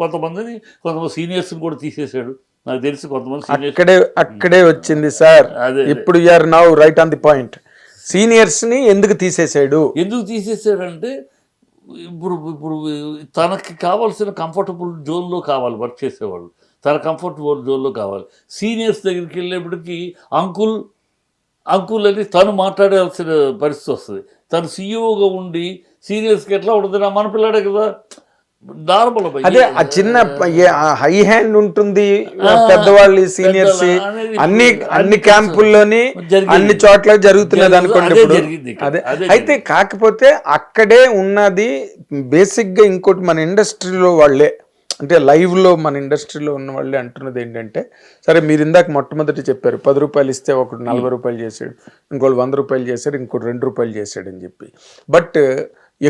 కొంతమంది సీనియర్స్ని కూడా తీసేశాడు. నాకు తెలిసి కొంతమంది అక్కడే వచ్చింది సార్. ఇప్పుడు you're now right on the point. Seniors ని ఎందుకు తీసేశాడంటే ఇప్పుడు ఇప్పుడు తనకి కావాల్సిన కంఫర్టబుల్ జోన్లో కావాలి వర్క్ చేసేవాళ్ళు, తన కంఫర్టబుల్ జోన్లో కావాలి. సీనియర్స్ దగ్గరికి వెళ్ళేప్పటికీ అంకుల్ అని తను మాట్లాడాల్సిన పరిస్థితి వస్తుంది. తను సీఈఓగా ఉండి సీనియర్స్కి ఎట్లా ఉంటుంది, మన పిల్లాడే కదా, నార్మల్. అదే ఆ చిన్న హై హ్యాండ్ ఉంటుంది పెద్దవాళ్ళు సీనియర్స్ అన్ని క్యాంపుల్లోని అన్ని చోట్ల జరుగుతున్నది అనుకోండి. అదే అయితే కాకపోతే అక్కడే ఉన్నది బేసిక్ గా. ఇంకోటి మన ఇండస్ట్రీలో వాళ్ళే అంటే లైవ్లో మన ఇండస్ట్రీలో ఉన్న వాళ్ళే అంటున్నది ఏంటంటే, సరే మీరు ఇందాక మొట్టమొదటి చెప్పారు 10 రూపాయలు ఇస్తే ఒకటి 40 రూపాయలు చేశాడు, ఇంకోటి 100 రూపాయలు చేశాడు, ఇంకోటి 2 రూపాయలు చేశాడు అని చెప్పి. బట్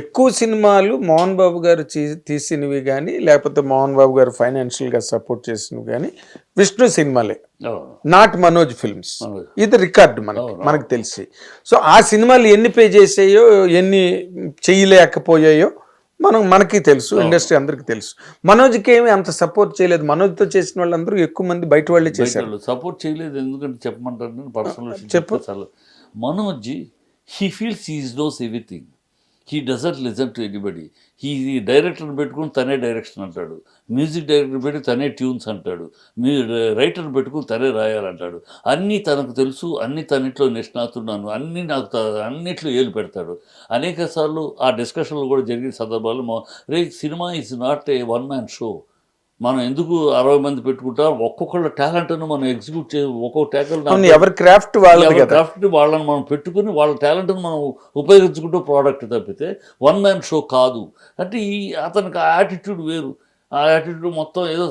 ఎక్కువ సినిమాలు మోహన్ బాబు గారు తీసినవి కానీ లేకపోతే మోహన్ బాబు గారు ఫైనాన్షియల్గా సపోర్ట్ చేసినవి కానీ విష్ణు సినిమాలే, నాట్ మనోజ్ ఫిల్మ్స్. ఇది రికార్డు మనకు తెలిసి. సో ఆ సినిమాలు ఎన్ని పే చేసాయో ఎన్ని చేయలేకపోయాయో మనకి తెలుసు, ఇండస్ట్రీ అందరికి తెలుసు. మనోజ్కి ఏమి అంత సపోర్ట్ చేయలేదు. మనోజ్తో చేసిన వాళ్ళందరూ ఎక్కువ మంది బయట వాళ్ళే చేశారు. సపోర్ట్ చేయలేదు ఎందుకంటే చెప్పమంటారు పర్సనల్ చెప్పు. Manoj he feels he knows everything. He doesn't listen to anybody. ఈ డైరెక్టర్ని పెట్టుకుని తనే డైరెక్షన్ అంటాడు, మ్యూజిక్ డైరెక్టర్ పెట్టి తనే ట్యూన్స్ అంటాడు, రైటర్ని పెట్టుకుని తనే రాయాలంటాడు. అన్నీ తనకు తెలుసు, అన్నీ తనిట్లో నిష్ణాతున్నాను, అన్నీ నాకు అన్నిట్లో ఏలు పెడతాడు. అనేక సార్లు ఆ డిస్కషన్లు కూడా జరిగిన సందర్భాలు, cinema is not a one man show. మనం ఎందుకు 60 మంది పెట్టుకుంటాం, ఒక్కొక్కళ్ళ టాలెంట్ను మనం ఎగ్జిక్యూట్ ఒక్కొక్క టాలెంట్ ఎవరి క్రాఫ్ట్ వాళ్ళని మనం పెట్టుకుని వాళ్ళ టాలెంట్ను మనం ఉపయోగించుకుంటూ ప్రోడక్ట్ తప్పితే వన్ మ్యాన్ షో కాదు. అంటే అతనికి ఆ యాటిట్యూడ్ వేరు. ఆ యాటిట్యూడ్ మొత్తం ఏదో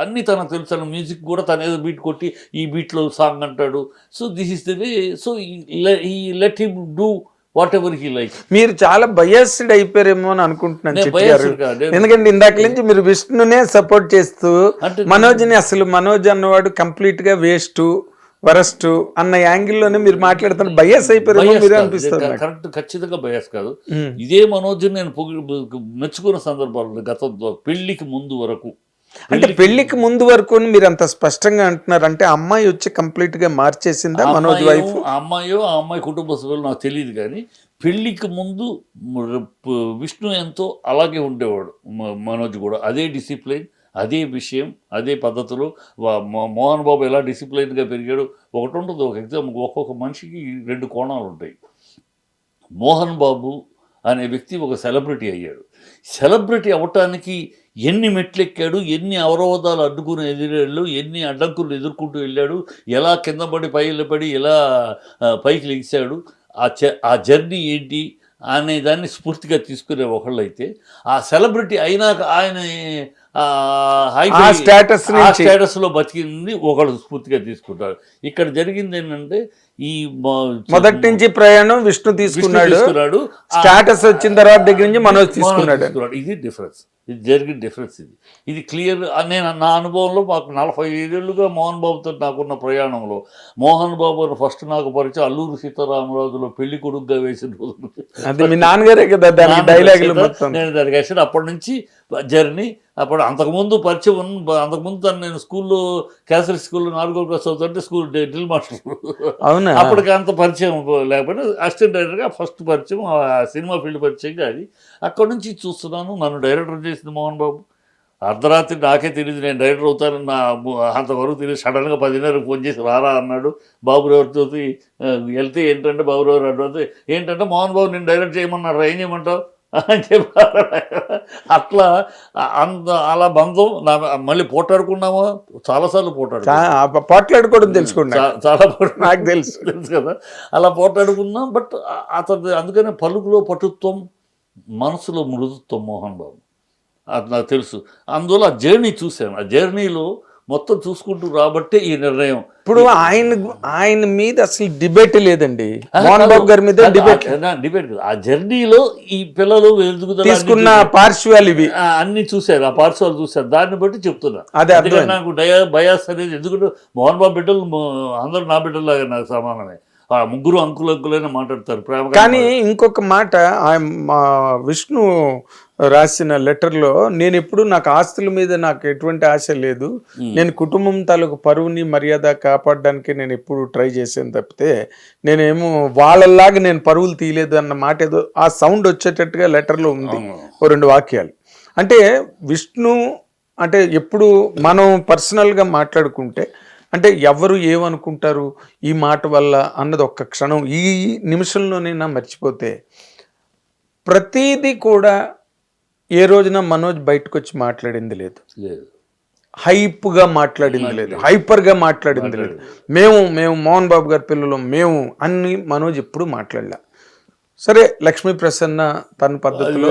అన్నీ తనకు తెలుసు. మ్యూజిక్ కూడా తను ఏదో బీట్ కొట్టి ఈ బీట్లో సాంగ్ అంటాడు. So this is the way. So ఈ let him do whatever he like. మీరు చాలా బయాస్డ్ అయిపోయారేమో అని అనుకుంటున్నాను, ఎందుకంటే ఇందాక నుంచి మీరు విష్ణునే సపోర్ట్ చేస్తూ మనోజ్ని అసలు మనోజ్ అన్నవాడు కంప్లీట్ గా వేస్ట్ వరస్ట్ అన్న యాంగిల్లోనే మీరు మాట్లాడుతున్న బయాస్ అయిపోయారేమో మీరు అనిపిస్తుంది. కరెక్ట్, ఖచ్చితంగా బయాస్ కాదు. ఇదే మనోజ్ నేను మెచ్చుకున్న సందర్భాలు గతంలో పెళ్లికి ముందు వరకు. అంటే పెళ్లికి ముందు వరకు మీరు అంత స్పష్టంగా అంటున్నారు అంటే అమ్మాయి వచ్చి కంప్లీట్ గా మార్చేసిందా మనోజ్ వైఫ్? ఆ అమ్మాయి కుటుంబ సభ్యులు నాకు తెలియదు, కానీ పెళ్లికి ముందు విష్ణు ఎంతో అలాగే ఉండేవాడు. మనోజ్ కూడా అదే డిసిప్లైన్, అదే విషయం, అదే పద్ధతులు. మోహన్ బాబు ఎలా డిసిప్లైన్గా పెరిగాడు ఒకటి ఉంటుంది. ఒక ఎగ్జాంపుల్, ఒక్కొక్క మనిషికి 2 కోణాలు ఉంటాయి. మోహన్ బాబు అనే వ్యక్తి ఒక సెలబ్రిటీ అయ్యాడు. సెలబ్రిటీ అవ్వటానికి ఎన్ని మెట్లు ఎక్కాడు, ఎన్ని అవరోధాలు అడ్డుకుని ఎదిరాడు, ఎన్ని అడ్డంకులు ఎదుర్కొంటూ వెళ్ళాడు, ఎలా కింద పడి ఎలా పైకి లెగిశాడు, ఆ జర్నీ ఏంటి అనే దాన్ని స్ఫూర్తిగా తీసుకునే ఒకళ్ళైతే, ఆ సెలబ్రిటీ అయినాక ఆయన స్టేటస్లో బతికింది ఒకళ్ళు స్ఫూర్తిగా తీసుకుంటారు. ఇక్కడ జరిగింది ఏంటంటే ఈ మొదటి నుంచి ప్రయాణం విష్ణు తీసుకున్నాడు, స్టేటస్ వచ్చిన తర్వాత దగ్గర నుంచి మనోజ్ తీసుకున్నాడు. ఇది డిఫరెన్స్, ఇది జరిగిన డిఫరెన్స్. ఇది క్లియర్. నేను నా అనుభవంలో మాకు 45 ఏళ్ళుగా మోహన్ బాబుతో నాకున్న ప్రయాణంలో, మోహన్ బాబు ఫస్ట్ నాకు పరిచయం అల్లూరి సీతారామరాజులో పెళ్లి కొడుకుగా వేసిన రోజు. అది మీ నాన్నగారే కదా డైలాగులు మొత్తం. నేను దానికి వేసాను. అప్పటి నుంచి జర్నీ. అప్పుడు అంతకుముందు పరిచయం, అంతకుముందు తను నేను స్కూల్లో క్యాథలిక్ స్కూల్లో 4వ క్లాస్ చదువుతుంటే స్కూల్ డ్రిల్ మాస్టర్. అవునా? అప్పటికి అంత పరిచయం లేకపోయినా అసిస్టెంట్ డైరెక్టర్గా ఫస్ట్ పరిచయం, ఆ సినిమా ఫీల్డ్ పరిచయంగా అది. అక్కడ నుంచి చూస్తున్నాను. నన్ను డైరెక్టర్ చేసింది మోహన్ బాబు. అర్ధరాత్రి నాకే తెలియదు నేను డైరెక్టర్ అవుతానని, అంతవరకు తెలియదు. సడన్గా 10:30 ఫోన్ చేసి రారా అన్నాడు. బాబురావుతో వెళ్తే ఏంటంటే బాబురావు అడ్డు ఏంటంటే మోహన్ బాబు నేను డైరెక్ట్ చేయమన్నారు, ఏం చేయమంటావు అని చెప్పారు. అట్లా అలా బంధం. మళ్ళీ పోట్లాడుకున్నామా, చాలాసార్లు పోట్లాడుకోవడం తెలుసుకున్నా, చాలా నాకు తెలుసు కదా, అలా పోట్లాడుకున్నాం. బట్ అతను అందుకనే పలుకులో పటుత్వం, మనసులో మృదుత్వం మోహన్ బాబు, అది నాకు తెలుసు. అందువల్ల ఆ జర్నీ చూశాను. ఆ జర్నీలో మొత్తం చూసుకుంటూ రాబట్టే ఈ నిర్ణయం. ఇప్పుడు ఆయన మీద అసలు డిబేట్ లేదండి, మోహన్ బాబు గారి మీద డిబేట్. ఆ జర్నీలో ఈ పిల్లలు తీసుకున్న పార్శ్వాలు ఇవి అన్ని చూశారు, ఆ పార్శ్వాలు చూశారు. దాన్ని బట్టి చెప్తున్నా. అదే నాకు బయాస్ అనేది. ఎందుకంటే మోహన్ బాబు బిడ్డలు అందరూ నా బిడ్డలాగా నాకు సమానమే. ఆ ముగ్గురు అంకులైనా మాట్లాడతారు ప్రేమ. కానీ ఇంకొక మాట మా విష్ణు రాసిన లెటర్లో, నేను ఎప్పుడు నాకు ఆస్తుల మీద నాకు ఎటువంటి ఆశ లేదు, నేను కుటుంబం తాలూకు పరువుని మర్యాద కాపాడడానికి నేను ఎప్పుడు ట్రై చేసాను తప్పితే నేనేమో వాళ్ళలాగా నేను పరువులు తీయలేదు అన్న మాట ఏదో ఆ సౌండ్ వచ్చేటట్టుగా లెటర్లో ఉంది. ఓ 2 వాక్యాలు. అంటే విష్ణు అంటే ఎప్పుడు మనం పర్సనల్గా మాట్లాడుకుంటే అంటే ఎవరు ఏమనుకుంటారు ఈ మాట వల్ల అన్నది ఒక్క క్షణం ఈ నిమిషంలోనైనా మర్చిపోతే, ప్రతిదీ కూడా ఏ రోజున మనోజ్ బయటకు వచ్చి మాట్లాడింది లేదు, హైప్గా మాట్లాడింది లేదు, హైపర్గా మాట్లాడింది లేదు. మేము మోహన్ బాబు గారి పిల్లలు మేము అన్ని మనోజ్ ఎప్పుడు మాట్లాడలే. సరే లక్ష్మీ ప్రసన్న తన పద్ధతిలో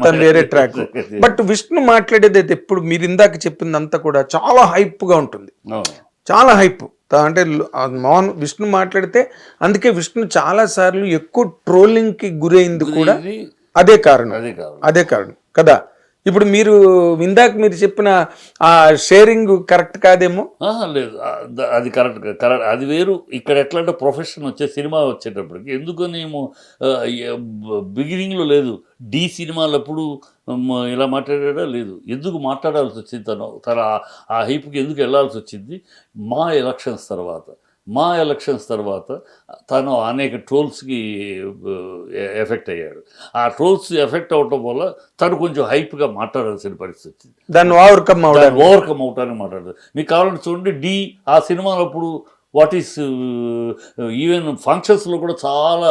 తను వేరే ట్రాక్. బట్ విష్ణు మాట్లాడేది అయితే ఎప్పుడు మీరు ఇందాక చెప్పిందంతా కూడా చాలా హైప్గా ఉంటుంది, చాలా హైప్. అంటే విష్ణు మాట్లాడితే అందుకే విష్ణు చాలా సార్లు ఎక్కువ ట్రోలింగ్కి గురైంది కూడా అదే కారణం కదా. ఇప్పుడు మీరు ఇందాక మీరు చెప్పిన ఆ షేరింగ్ కరెక్ట్ కాదేమో. లేదు, అది కరెక్ట్. అది వేరు. ఇక్కడ ఎట్లా అంటే ప్రొఫెషన్ వచ్చే సినిమా వచ్చేటప్పటికి ఎందుకని బిగినింగ్లో లేదు. డి సినిమాలప్పుడు ఇలా మాట్లాడా లేదు. ఎందుకు మాట్లాడాల్సి వచ్చింది తన ఆ హైప్కి ఎందుకు వెళ్ళాల్సి వచ్చింది? మా ఎలక్షన్స్ తర్వాత తను అనేక ట్రోల్స్కి ఎఫెక్ట్ అయ్యాడు. ఆ ట్రోల్స్ ఎఫెక్ట్ అవటం వల్ల తను కొంచెం హైప్గా మాట్లాడాల్సిన పరిస్థితి వచ్చింది. దాన్ని ఓవర్కమ్ అవటానికి మాట్లాడదు. మీకు కావాలంటే చూడండి, డి ఆ సినిమాలో అప్పుడు వాట్ ఈస్ ఈవెన్ ఫంక్షన్స్లో కూడా చాలా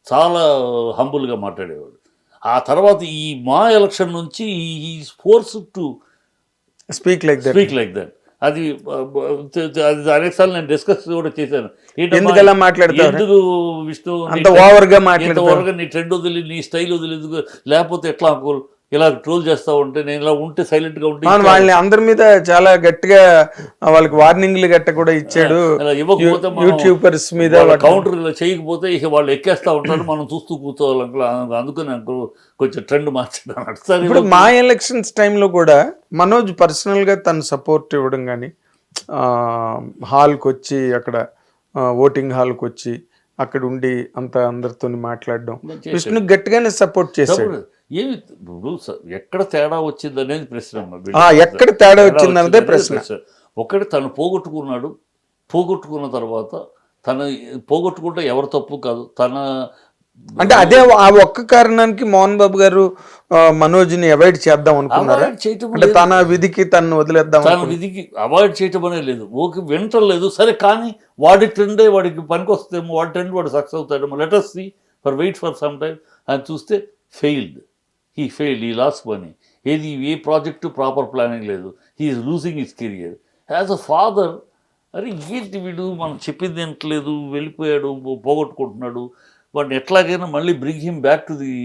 చాలా హంబుల్గా మాట్లాడేవాడు. ఆ తర్వాత ఈ మా ఎలక్షన్ నుంచి ఈ force to speak like that. అది అనేకసార్లు నేను డిస్కస్ కూడా చేశాను. ఎందుకు మాట్లాడతావు, ఎందుకు విష్ణు అంత ఓవర్గా నీ ట్రెండ్ వదిలి నీ స్టైల్ వదిలి లేకపోతే ఎట్లా ఇలా ట్రోల్ చేస్తా ఉంటే నేను ఇలా ఉంటే సైలెంట్గా ఉంటే వాళ్ళని అందరి మీద చాలా గట్టిగా వాళ్ళకి వార్నింగ్లు గట్ట కూడా ఇచ్చాడు. ఇవ్వకపోతే యూట్యూబర్స్ మీద కౌంటర్ ఇలా చేయకపోతే ఇక వాళ్ళు ఎక్కేస్తా ఉంటారు, మనం చూస్తూ కూర్చోవాలి. అందుకని నాకు కొంచెం ట్రెండ్ మార్చాను. ఇప్పుడు మా ఎలక్షన్స్ టైంలో కూడా మనోజ్ పర్సనల్గా తను సపోర్ట్ ఇవ్వడం కానీ, హాల్కి వచ్చి అక్కడ ఓటింగ్ హాల్కి వచ్చి అక్కడ ఉండి అంత అందరితో మాట్లాడడం, విష్ణు గట్టిగానే సపోర్ట్ చేశాడు. ఏమి ఇప్పుడు ఎక్కడ తేడా వచ్చింది అనేది ప్రశ్న. ఎక్కడ తేడా వచ్చింది అన్నదే ప్రశ్న. ఒకటి తను పోగొట్టుకున్న తర్వాత తను పోగొట్టుకుంటే ఎవరు తప్పు కాదు. అంటే అదే ఆ ఒక్క కారణానికి మోహన్ బాబు గారు మనోజ్ని అవాయిడ్ చేద్దాం అనుకున్నారా? అంటే తన విధికి తను వదిలేద్దాం, తన విధికి అవాయిడ్ చేయటం అనేది లేదు. ఓకే, వింటలేదు సరే, కానీ వాడి ట్రెండే వాడికి పనికి వస్తేమో, వాడి ట్రెండ్ వాడు సక్సెస్ అవుతాడేమో. Let us see, wait for some time. అని చూస్తే he lost money. A project proper planning లేదు. He is losing his career as a father. అరే ఏంటి వీడు మనం చెప్పింది వినట్లేదు, వెళ్ళిపోయాడు, పోగొట్టుకుంటున్నాడు, వాడిని ఎట్లాగైనా మళ్ళీ bring him back to the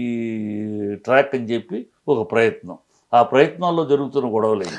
track అని చెప్పి ఒక ప్రయత్నం. ఆ ప్రయత్నాల్లో జరుగుతున్న గొడవలేదు.